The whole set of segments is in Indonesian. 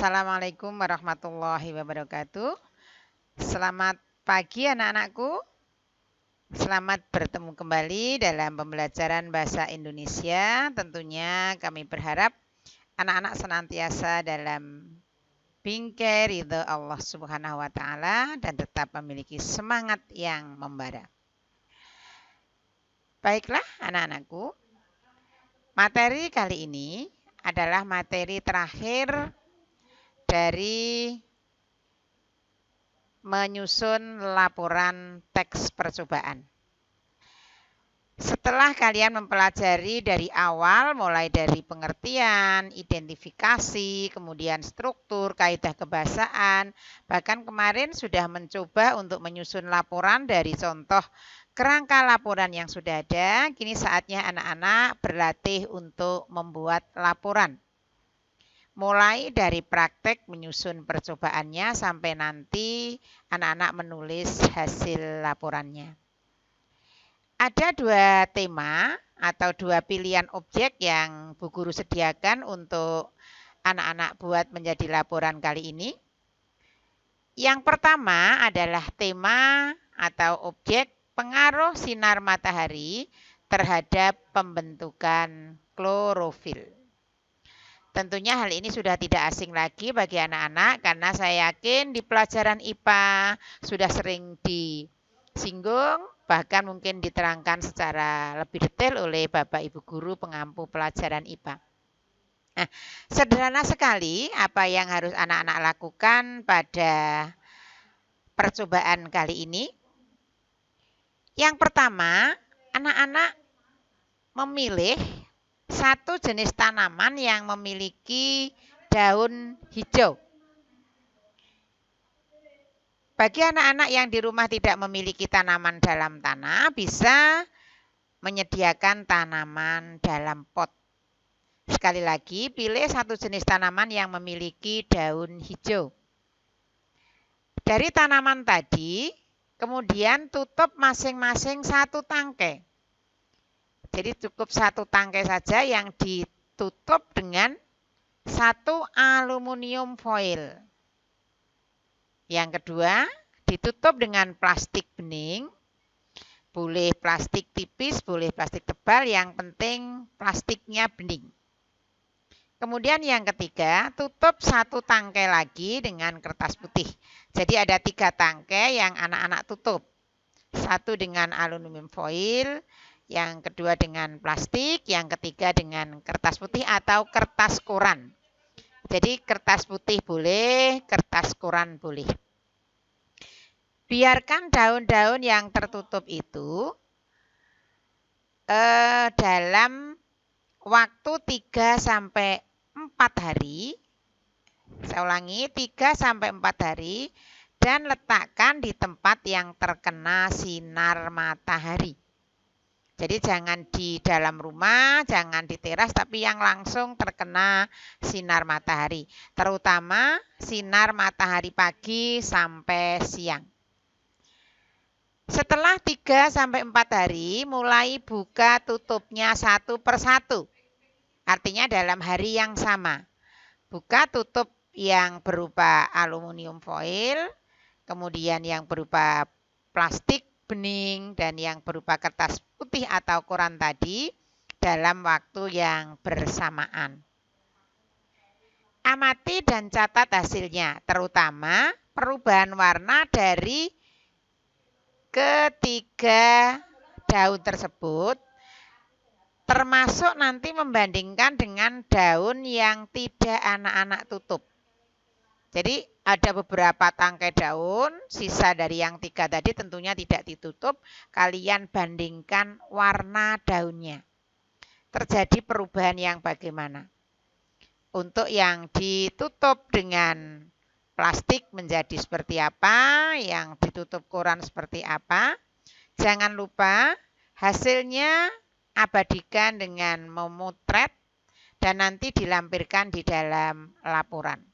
Assalamualaikum warahmatullahi wabarakatuh. Selamat pagi anak-anakku. Selamat bertemu kembali dalam pembelajaran bahasa Indonesia. Tentunya kami berharap anak-anak senantiasa dalam bingkai ridha Allah Subhanahu wa taala dan tetap memiliki semangat yang membara. Baiklah anak-anakku. Materi kali ini adalah materi terakhir dari menyusun laporan teks percobaan. Setelah kalian mempelajari dari awal, mulai dari pengertian, identifikasi, kemudian struktur, kaidah kebahasaan, bahkan kemarin sudah mencoba untuk menyusun laporan dari contoh kerangka laporan yang sudah ada, kini saatnya anak-anak berlatih untuk membuat laporan. Mulai dari praktek menyusun percobaannya sampai nanti anak-anak menulis hasil laporannya. Ada dua tema atau dua pilihan objek yang Bu Guru sediakan untuk anak-anak buat menjadi laporan kali ini. Yang pertama adalah tema atau objek pengaruh sinar matahari terhadap pembentukan klorofil. Tentunya hal ini sudah tidak asing lagi bagi anak-anak karena saya yakin di pelajaran IPA sudah sering disinggung, bahkan mungkin diterangkan secara lebih detail oleh Bapak Ibu Guru pengampu pelajaran IPA. Nah, sederhana sekali apa yang harus anak-anak lakukan pada percobaan kali ini. Yang pertama, anak-anak memilih satu jenis tanaman yang memiliki daun hijau. Bagi anak-anak yang di rumah tidak memiliki tanaman dalam tanah, bisa menyediakan tanaman dalam pot. Sekali lagi, pilih satu jenis tanaman yang memiliki daun hijau. Dari tanaman tadi, kemudian tutup masing-masing satu tangkai. Jadi cukup satu tangkai saja yang ditutup dengan satu aluminium foil. Yang kedua, ditutup dengan plastik bening. Boleh plastik tipis, boleh plastik tebal, yang penting plastiknya bening. Kemudian yang ketiga, tutup satu tangkai lagi dengan kertas putih. Jadi ada 3 tangkai yang anak-anak tutup. Satu dengan aluminium foil, yang kedua dengan plastik, yang ketiga dengan kertas putih atau kertas koran. Jadi kertas putih boleh, kertas koran boleh. Biarkan daun-daun yang tertutup itu dalam waktu 3-4 hari. Saya ulangi, 3-4 hari dan letakkan di tempat yang terkena sinar matahari. Jadi jangan di dalam rumah, jangan di teras, tapi yang langsung terkena sinar matahari. Terutama sinar matahari pagi sampai siang. Setelah 3-4 hari, mulai buka tutupnya satu persatu. Artinya dalam hari yang sama. Buka tutup yang berupa aluminium foil, kemudian yang berupa plastik bening, dan yang berupa kertas putih atau koran tadi dalam waktu yang bersamaan. Amati dan catat hasilnya, terutama perubahan warna dari ketiga daun tersebut, termasuk nanti membandingkan dengan daun yang tidak anak-anak tutup. Jadi ada beberapa tangkai daun, sisa dari yang 3 tadi tentunya tidak ditutup. Kalian bandingkan warna daunnya. Terjadi perubahan yang bagaimana? Untuk yang ditutup dengan plastik menjadi seperti apa, yang ditutup koran seperti apa. Jangan lupa hasilnya abadikan dengan memotret dan nanti dilampirkan di dalam laporan.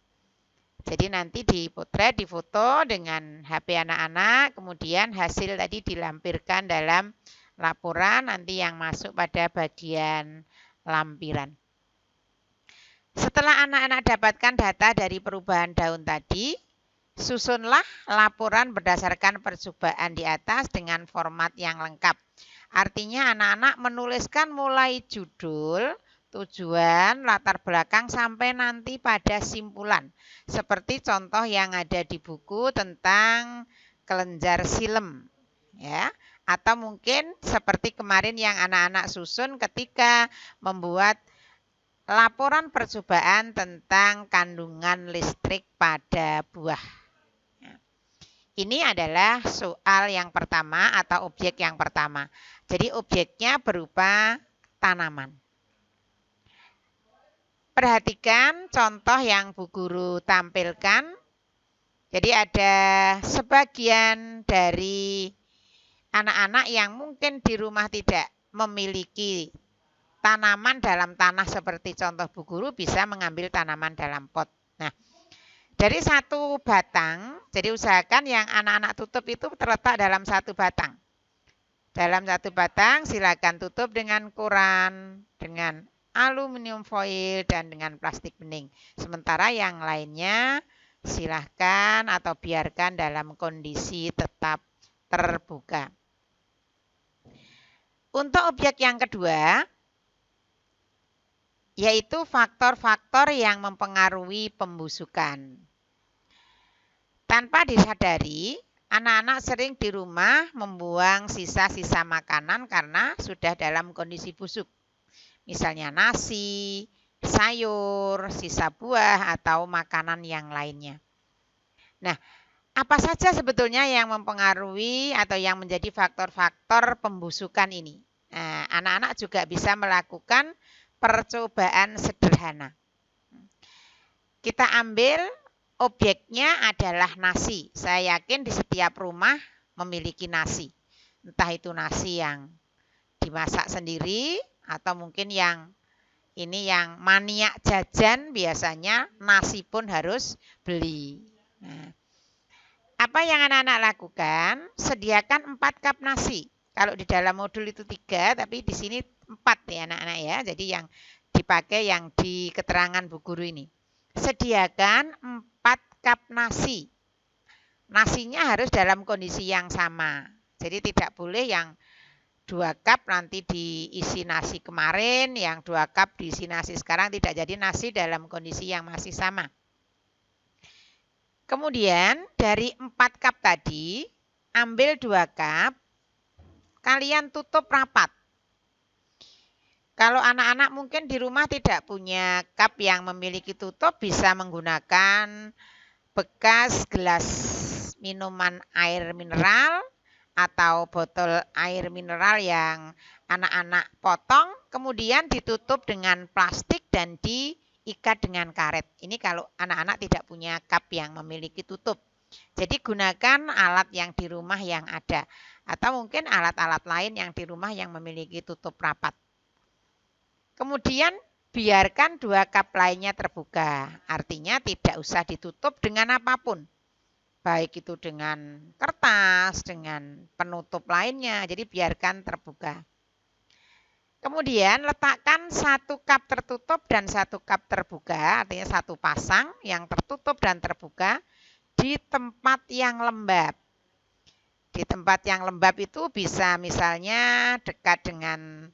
Jadi nanti dipotret, difoto dengan HP anak-anak, kemudian hasil tadi dilampirkan dalam laporan nanti yang masuk pada bagian lampiran. Setelah anak-anak dapatkan data dari perubahan daun tadi, susunlah laporan berdasarkan percobaan di atas dengan format yang lengkap. Artinya anak-anak menuliskan mulai judul, tujuan, latar belakang sampai nanti pada simpulan. Seperti contoh yang ada di buku tentang kelenjar silem, ya. Atau mungkin seperti kemarin yang anak-anak susun ketika membuat laporan percobaan tentang kandungan listrik pada buah. Ini adalah soal yang pertama atau objek yang pertama. Jadi objeknya berupa tanaman. Perhatikan contoh yang Bu Guru tampilkan. Jadi ada sebagian dari anak-anak yang mungkin di rumah tidak memiliki tanaman dalam tanah seperti contoh Bu Guru bisa mengambil tanaman dalam pot. Nah, dari satu batang, jadi usahakan yang anak-anak tutup itu terletak dalam satu batang. Dalam satu batang silakan tutup dengan koran, dengan aluminium foil, dan dengan plastik bening. Sementara yang lainnya silahkan atau biarkan dalam kondisi tetap terbuka. Untuk objek yang kedua, yaitu faktor-faktor yang mempengaruhi pembusukan. Tanpa disadari, anak-anak sering di rumah membuang sisa-sisa makanan karena sudah dalam kondisi busuk. Misalnya nasi, sayur, sisa buah, atau makanan yang lainnya. Nah, apa saja sebetulnya yang mempengaruhi atau yang menjadi faktor-faktor pembusukan ini? Nah, anak-anak juga bisa melakukan percobaan sederhana. Kita ambil objeknya adalah nasi. Saya yakin di setiap rumah memiliki nasi. Entah itu nasi yang dimasak sendiri atau mungkin yang ini yang maniak jajan, biasanya nasi pun harus beli. Nah, apa yang anak-anak lakukan? Sediakan 4 cup nasi. Kalau di dalam modul itu 3, tapi di sini 4 ya anak-anak ya. Jadi yang dipakai yang di keterangan Bu Guru ini. Sediakan 4 cup nasi. Nasinya harus dalam kondisi yang sama. Jadi tidak boleh yang 2 cup nanti diisi nasi kemarin, yang 2 cup diisi nasi sekarang, tidak. Jadi nasi dalam kondisi yang masih sama. Kemudian dari 4 cup tadi, ambil 2 cup, kalian tutup rapat. Kalau anak-anak mungkin di rumah tidak punya cup yang memiliki tutup, bisa menggunakan bekas gelas minuman air mineral atau botol air mineral yang anak-anak potong, kemudian ditutup dengan plastik dan diikat dengan karet. Ini kalau anak-anak tidak punya cup yang memiliki tutup. Jadi gunakan alat yang di rumah yang ada, atau mungkin alat-alat lain yang di rumah yang memiliki tutup rapat. Kemudian biarkan 2 cup lainnya terbuka, artinya tidak usah ditutup dengan apapun. Baik itu dengan kertas, dengan penutup lainnya, jadi biarkan terbuka. Kemudian letakkan 1 cup tertutup dan 1 cup terbuka, artinya 1 pasang yang tertutup dan terbuka di tempat yang lembab. Di tempat yang lembab itu bisa misalnya dekat dengan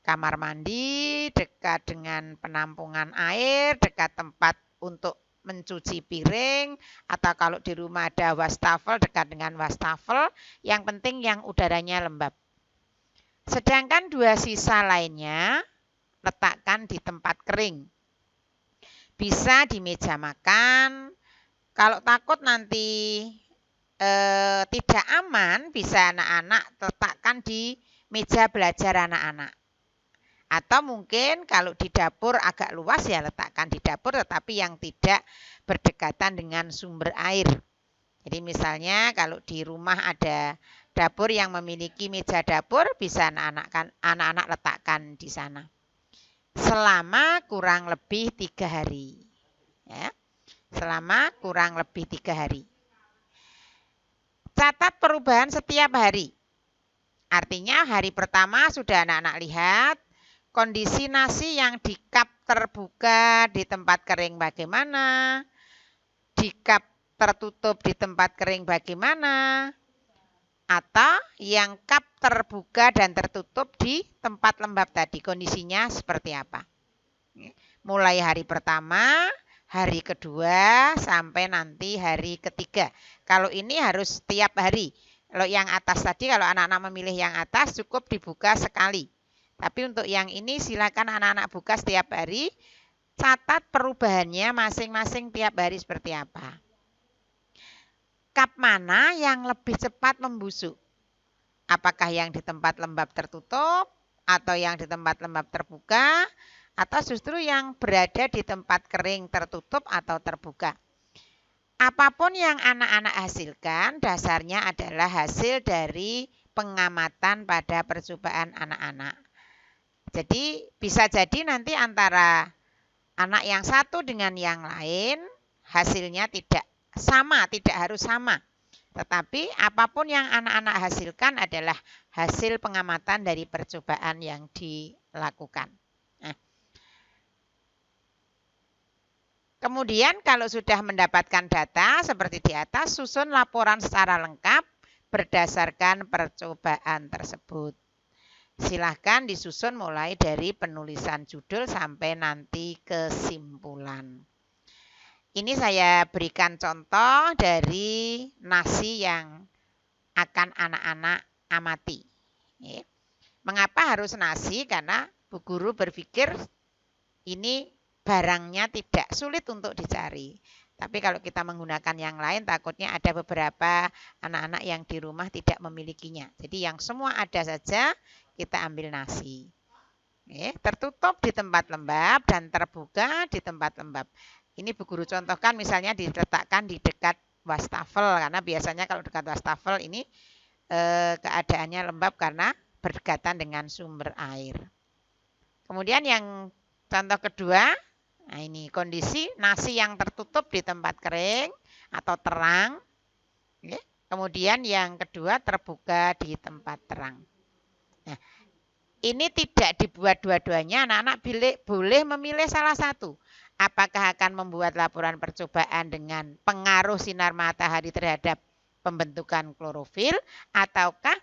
kamar mandi, dekat dengan penampungan air, dekat tempat untuk mencuci piring, atau kalau di rumah ada wastafel, dekat dengan wastafel. Yang penting yang udaranya lembab. Sedangkan 2 sisa lainnya letakkan di tempat kering. Bisa di meja makan. Kalau takut nanti tidak aman, bisa anak-anak letakkan di meja belajar anak-anak. Atau mungkin kalau di dapur agak luas ya letakkan di dapur, tetapi yang tidak berdekatan dengan sumber air. Jadi misalnya kalau di rumah ada dapur yang memiliki meja dapur, bisa anak-anak letakkan di sana. Selama kurang lebih 3 hari. Ya. Selama kurang lebih 3 hari. Catat perubahan setiap hari. Artinya hari pertama sudah anak-anak lihat, kondisi nasi yang di cup terbuka di tempat kering bagaimana, di cup tertutup di tempat kering bagaimana, atau yang cup terbuka dan tertutup di tempat lembab tadi, kondisinya seperti apa. Mulai hari pertama, hari kedua, sampai nanti hari ketiga. Kalau ini harus setiap hari. Kalau yang atas tadi, kalau anak-anak memilih yang atas cukup dibuka sekali. Tapi untuk yang ini silakan anak-anak buka setiap hari. Catat perubahannya masing-masing tiap hari seperti apa. Cup mana yang lebih cepat membusuk? Apakah yang di tempat lembab tertutup atau yang di tempat lembab terbuka? Atau justru yang berada di tempat kering tertutup atau terbuka? Apapun yang anak-anak hasilkan dasarnya adalah hasil dari pengamatan pada percobaan anak-anak. Jadi bisa jadi nanti antara anak yang satu dengan yang lain hasilnya tidak sama, tidak harus sama. Tetapi apapun yang anak-anak hasilkan adalah hasil pengamatan dari percobaan yang dilakukan. Nah, kemudian kalau sudah mendapatkan data seperti di atas, susun laporan secara lengkap berdasarkan percobaan tersebut. Silahkan disusun mulai dari penulisan judul sampai nanti kesimpulan. Ini saya berikan contoh dari nasi yang akan anak-anak amati. Mengapa harus nasi? Karena Bu Guru berpikir ini barangnya tidak sulit untuk dicari. Tapi kalau kita menggunakan yang lain, takutnya ada beberapa anak-anak yang di rumah tidak memilikinya. Jadi yang semua ada saja, kita ambil nasi. Tertutup di tempat lembab dan terbuka di tempat lembab. Ini Bu Guru contohkan misalnya diletakkan di dekat wastafel. Karena biasanya kalau dekat wastafel ini keadaannya lembab karena berdekatan dengan sumber air. Kemudian yang contoh kedua, nah ini kondisi nasi yang tertutup di tempat kering atau terang. Kemudian yang kedua terbuka di tempat terang. Nah, ini tidak dibuat dua-duanya, anak-anak boleh memilih salah satu. Apakah akan membuat laporan percobaan dengan pengaruh sinar matahari terhadap pembentukan klorofil, ataukah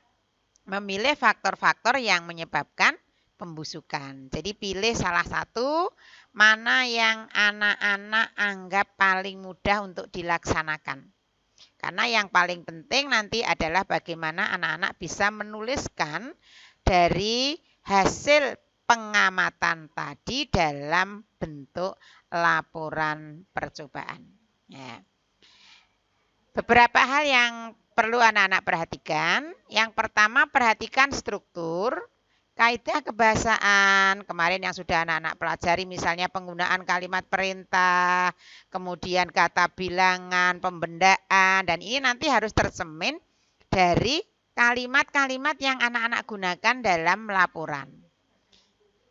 memilih faktor-faktor yang menyebabkan pembusukan. Jadi pilih salah satu, mana yang anak-anak anggap paling mudah untuk dilaksanakan. Karena yang paling penting nanti adalah bagaimana anak-anak bisa menuliskan dari hasil pengamatan tadi dalam bentuk laporan percobaan. Ya. Beberapa hal yang perlu anak-anak perhatikan. Yang pertama, perhatikan struktur, kaidah kebahasaan. Kemarin yang sudah anak-anak pelajari misalnya penggunaan kalimat perintah, kemudian kata bilangan, pembendaan, dan ini nanti harus tercemin dari kalimat-kalimat yang anak-anak gunakan dalam laporan.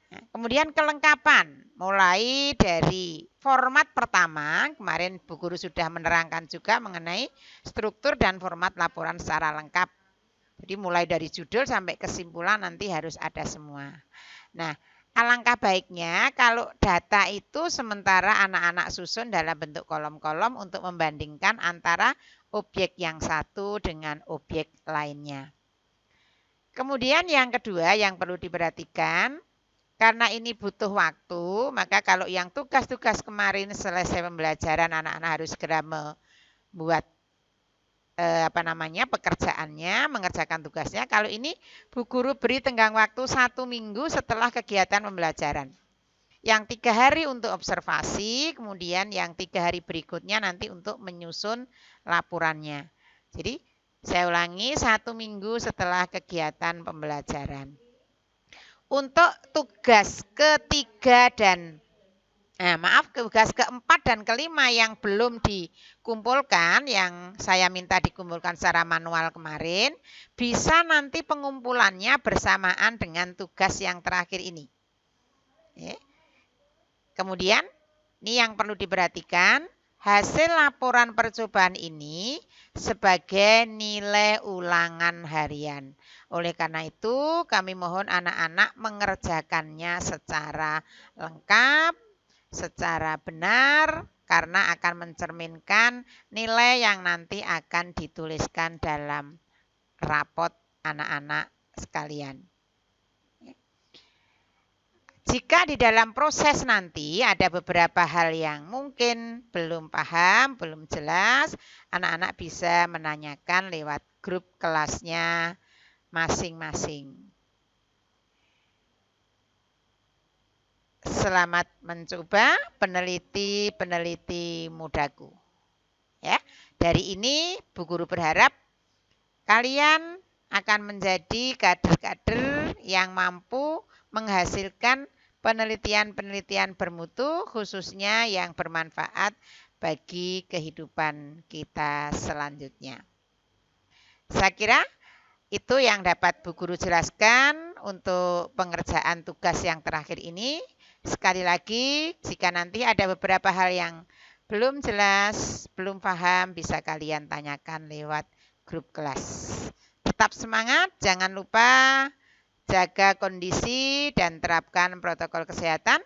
Nah, kemudian kelengkapan, mulai dari format pertama, kemarin Bu Guru sudah menerangkan juga mengenai struktur dan format laporan secara lengkap. Jadi mulai dari judul sampai kesimpulan nanti harus ada semua. Nah, alangkah baiknya kalau data itu sementara anak-anak susun dalam bentuk kolom-kolom untuk membandingkan antara objek yang satu dengan objek lainnya. Kemudian yang kedua yang perlu diperhatikan, karena ini butuh waktu, maka kalau yang tugas-tugas kemarin selesai pembelajaran anak-anak harus segera membuat pekerjaannya, mengerjakan tugasnya. Kalau ini Bu Guru beri tenggang waktu 1 minggu setelah kegiatan pembelajaran. Yang 3 hari untuk observasi, kemudian yang 3 hari berikutnya nanti untuk menyusun laporannya. Jadi saya ulangi, 1 minggu setelah kegiatan pembelajaran. Untuk tugas ketiga dan tugas keempat dan kelima yang belum dikumpulkan, yang saya minta dikumpulkan secara manual kemarin, bisa nanti pengumpulannya bersamaan dengan tugas yang terakhir ini. Kemudian, ini yang perlu diperhatikan, hasil laporan percobaan ini sebagai nilai ulangan harian. Oleh karena itu, kami mohon anak-anak mengerjakannya secara lengkap, secara benar, karena akan mencerminkan nilai yang nanti akan dituliskan dalam rapot anak-anak sekalian. Jika di dalam proses nanti ada beberapa hal yang mungkin belum paham, belum jelas, anak-anak bisa menanyakan lewat grup kelasnya masing-masing. Selamat mencoba, peneliti-peneliti mudaku. Ya, dari ini Bu Guru berharap kalian akan menjadi kader-kader yang mampu menghasilkan penelitian-penelitian bermutu, khususnya yang bermanfaat bagi kehidupan kita selanjutnya. Saya kira itu yang dapat Bu Guru jelaskan untuk pengerjaan tugas yang terakhir ini. Sekali lagi, jika nanti ada beberapa hal yang belum jelas, belum paham, bisa kalian tanyakan lewat grup kelas. Tetap semangat, jangan lupa jaga kondisi dan terapkan protokol kesehatan.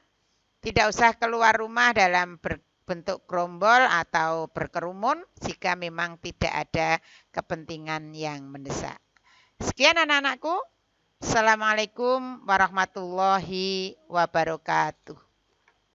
Tidak usah keluar rumah dalam berbentuk gerombol atau berkerumun jika memang tidak ada kepentingan yang mendesak. Sekian anak-anakku. Assalamualaikum warahmatullahi wabarakatuh.